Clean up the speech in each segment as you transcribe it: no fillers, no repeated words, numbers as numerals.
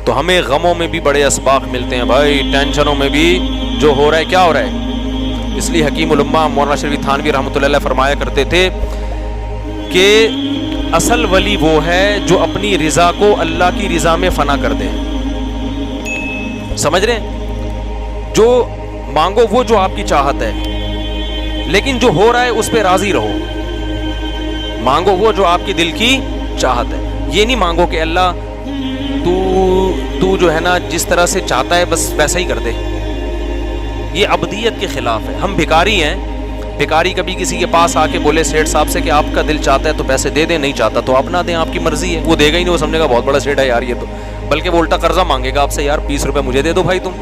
تو ہمیں غموں میں بھی بڑے اسباق ملتے ہیں بھائی، ٹینشنوں میں بھی جو ہو رہا ہے کیا ہو رہا ہے. اس لیے حکیم الامہ مولانا شریف تھانوی رحمۃ اللہ علیہ فرمایا کرتے تھے کہ اصل ولی وہ ہے جو اپنی رضا کو اللہ کی رضا میں فنا کر دے. سمجھ رہے ہیں؟ جو مانگو وہ جو آپ کی چاہت ہے، لیکن جو ہو رہا ہے اس پہ راضی رہو. مانگو وہ جو آپ کی دل کی چاہت ہے. یہ نہیں مانگو کہ اللہ تو جو ہے نا جس طرح سے چاہتا ہے بس ویسا ہی کر دے. یہ عبدیت کے خلاف ہے. ہم بھکاری ہیں. بھکاری کبھی کسی کے پاس آ کے بولے سیٹھ صاحب سے کہ آپ کا دل چاہتا ہے تو پیسے دے دیں، نہیں چاہتا تو آپ نہ دیں، آپ کی مرضی ہے. وہ دے گا ہی نہیں، وہ سمجھے گا بہت بڑا سیٹھ ہے یار یہ تو، بلکہ وہ الٹا قرضہ مانگے گا آپ سے، یار 20 روپے مجھے دے دو بھائی تم.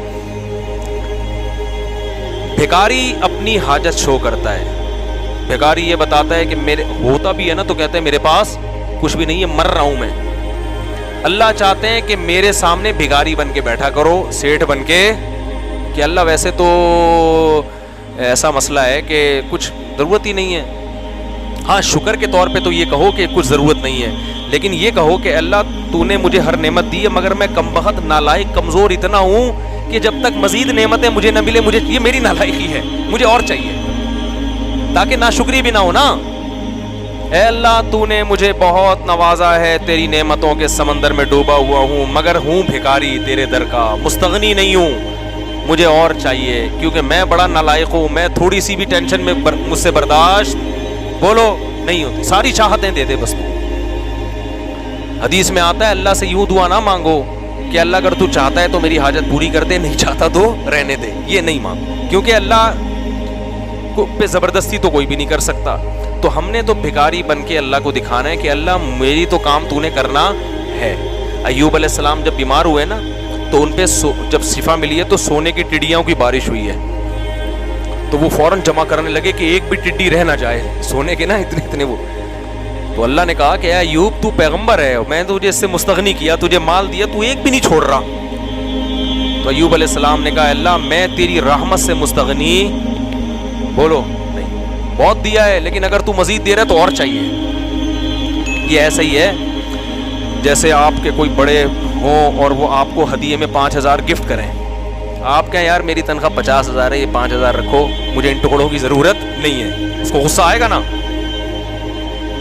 بھکاری اپنی حاجت شو کرتا ہے. بھکاری یہ بتاتا ہے کہ میرے ہوتا بھی ہے نا تو کہتے ہیں میرے پاس کچھ بھی نہیں ہے، مر رہا ہوں میں. اللہ چاہتے ہیں کہ میرے سامنے بھکاری بن کے بیٹھا کرو، سیٹھ بن کے، کہ اللہ ویسے تو ایسا مسئلہ ہے کہ کچھ ضرورت ہی نہیں ہے. ہاں شکر کے طور پہ تو یہ کہو کہ کچھ ضرورت نہیں ہے، لیکن یہ کہو کہ اللہ تو نے مجھے ہر نعمت دی ہے، مگر میں کم بخت نالائق کمزور اتنا ہوں کہ جب تک مزید نعمتیں مجھے نہ ملے، مجھے یہ میری نالائقی ہے، مجھے اور چاہیے، تاکہ ناشکری بھی نہ ہو نا. اے اللہ تو نے مجھے بہت نوازا ہے، تیری نعمتوں کے سمندر میں ڈوبا ہوا ہوں، مگر ہوں بھکاری تیرے در کا، مستغنی نہیں ہوں، مجھے اور چاہیے، کیونکہ میں بڑا نالائق ہوں. میں تھوڑی سی بھی ٹینشن میں مجھ سے برداشت بولو نہیں ہوتی. ساری چاہتیں دے دے بس. حدیث میں آتا ہے اللہ سے یوں دعا نہ مانگو کہ اللہ اگر تو چاہتا ہے تو میری حاجت پوری کر دے، نہیں چاہتا تو رہنے دے. یہ نہیں مانگو، کیونکہ اللہ پہ زبردستی تو کوئی بھی نہیں کر سکتا. تو ہم نے تو بھکاری بن کے اللہ کو دکھانا ہے کہ اللہ میری تو کام تو نے کرنا ہے. ایوب علیہ السلام جب بیمار ہوئے نا تو ان پہ جب شفا ملی ہے تو سونے کی ٹڈیاں کی بارش ہوئی ہے، تو وہ فوراً جمع کرنے لگے کہ ایک بھی ٹڈی رہ نہ جائے، سونے کے نا اتنے وہ. تو اللہ نے کہا کہ اے ایوب تو پیغمبر ہے، میں نے تجھے اس سے مستغنی کیا، تجھے مال دیا، تو ایک بھی نہیں چھوڑ رہا. تو ایوب علیہ السلام نے کہا اللہ میں تیری رحمت سے مستغنی بولو نہیں، بہت دیا ہے لیکن اگر تو مزید دے رہا ہے تو اور چاہیے. یہ ایسا ہی ہے جیسے آپ کے کوئی بڑے ہوں اور وہ آپ کو ہدیے میں 5,000 گفٹ کریں. آپ کہیں یار میری تنخواہ 50,000 ہے، یہ 5,000 رکھو، مجھے ان ٹکڑوں کی ضرورت نہیں ہے. اس کو غصہ آئے گا نا.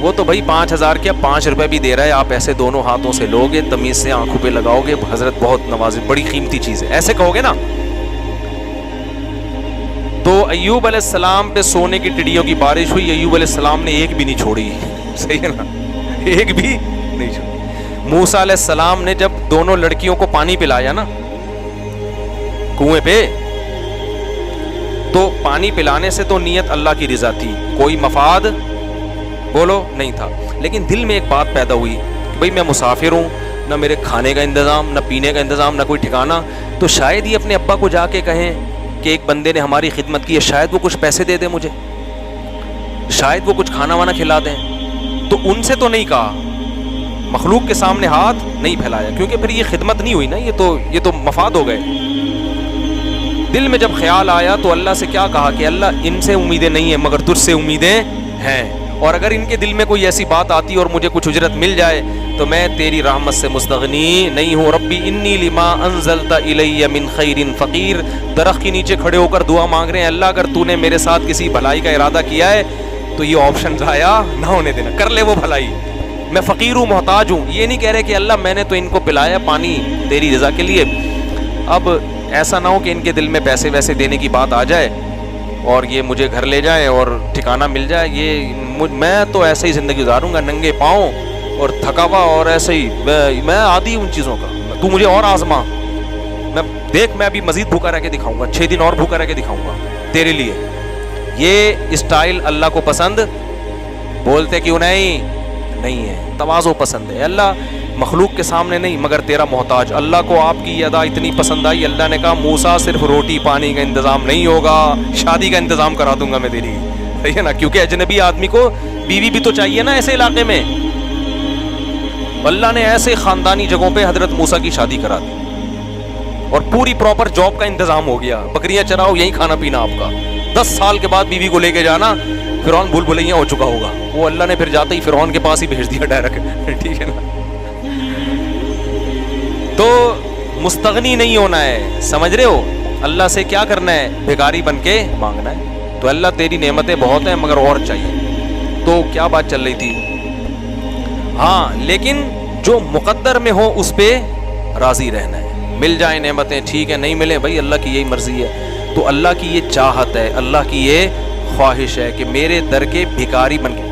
وہ تو بھائی 5,000 کیا 5 روپے بھی دے رہا ہے، آپ ایسے دونوں ہاتھوں سے لو گے، تمیز سے آنکھوں پہ لگاؤ گے، حضرت بہت نوازے، بڑی قیمتی چیز ہے، ایسے کہو گے نا. تو ایوب علیہ السلام پہ سونے کی ٹڈیوں کی بارش ہوئی، ایوب علیہ السلام نے ایک بھی نہیں چھوڑی. صحیح ہے نا، ایک بھی نہیں چھوڑی. موسیٰ علیہ السلام نے جب دونوں لڑکیوں کو پانی پلایا نا کنویں پہ، تو پانی پلانے سے تو نیت اللہ کی رضا تھی، کوئی مفاد بولو نہیں تھا. لیکن دل میں ایک بات پیدا ہوئی، بھئی میں مسافر ہوں، نہ میرے کھانے کا انتظام، نہ پینے کا انتظام، نہ کوئی ٹھکانہ. تو شاید یہ اپنے ابا کو جا کے کہیں کہ ایک بندے نے ہماری خدمت کی ہے، شاید وہ کچھ پیسے دے دیں مجھے، شاید وہ کچھ کھانا وانا کھلا دیں. تو ان سے تو نہیں کہا، مخلوق کے سامنے ہاتھ نہیں پھیلایا، کیونکہ پھر یہ خدمت نہیں ہوئی نا، یہ تو مفاد ہو گئے. دل میں جب خیال آیا تو اللہ سے کیا کہا کہ اللہ ان سے امیدیں نہیں ہیں مگر تجھ سے امیدیں ہیں، اور اگر ان کے دل میں کوئی ایسی بات آتی اور مجھے کچھ اجرت مل جائے تو میں تیری رحمت سے مستغنی نہیں ہوں. ربی انی لما انزلت الی من خیر فقیر. درخت کے نیچے کھڑے ہو کر دعا مانگ رہے ہیں، اللہ اگر تو نے میرے ساتھ کسی بھلائی کا ارادہ کیا ہے تو یہ آپشن ضائع نہ ہونے دینا، کر لے وہ بھلائی. میں فقیر ہوں، محتاج ہوں. یہ نہیں کہہ رہے کہ اللہ میں نے تو ان کو پلایا پانی تیری رضا کے لیے، اب ایسا نہ ہو کہ ان کے دل میں پیسے ویسے دینے کی بات آ جائے اور یہ مجھے گھر لے جائے اور ٹھکانہ مل جائے. یہ میں تو ایسے ہی زندگی گزاروں گا، ننگے پاؤں اور تھکا ہوا، اور ایسے ہی میں عادی ہوں ان چیزوں کا. تو مجھے اور آزما، میں دیکھ میں ابھی مزید بھوکا رہ کے دکھاؤں گا، 6 دن اور بھوکا رہ کے دکھاؤں گا تیرے لیے. یہ اسٹائل اللہ کو پسند بولتے کیوں نہیں ہے. تواضع پسند ہے. اللہ مخلوق کے سامنے نہیں مگر تیرا محتاج. اللہ کو آپ کی ادا اتنی پسند آئی، اللہ نے کہا موسیٰ صرف روٹی پانی کا انتظام نہیں ہوگا، شادی کا انتظام کرا دوں گا میں تیری. صحیح ہے نا، کیونکہ اجنبی آدمی کو بیوی بھی تو چاہیے نا ایسے علاقے میں. اللہ نے ایسے خاندانی جگہوں پہ حضرت موسیٰ کی شادی کرا دی اور پوری پراپر جاب کا انتظام ہو گیا. بکریاں چراؤ، یہی کھانا پینا آپ کا. 10 سال کے بعد بیوی کو لے کے جانا، فرعون بھول بھلیاں ہو چکا ہوگا، وہ اللہ نے پھر جاتے ہی فرعون کے پاس ہی بھیج دیا ڈائریکٹ. ٹھیک ہے نا. تو مستغنی نہیں ہونا ہے, سمجھ رہے ہو, اللہ سے کیا کرنا ہے, بھکاری بن کے مانگنا ہے. تو اللہ تیری نعمتیں بہت ہیں مگر اور چاہیے. تو کیا بات چل رہی تھی, ہاں لیکن جو مقدر میں ہو اس پہ راضی رہنا ہے. مل جائیں نعمتیں ٹھیک ہے, نہیں ملے بھائی اللہ کی یہی مرضی ہے. تو اللہ کی یہ چاہت ہے, اللہ کی یہ خواہش ہے کہ میرے در کے بھکاری بن کے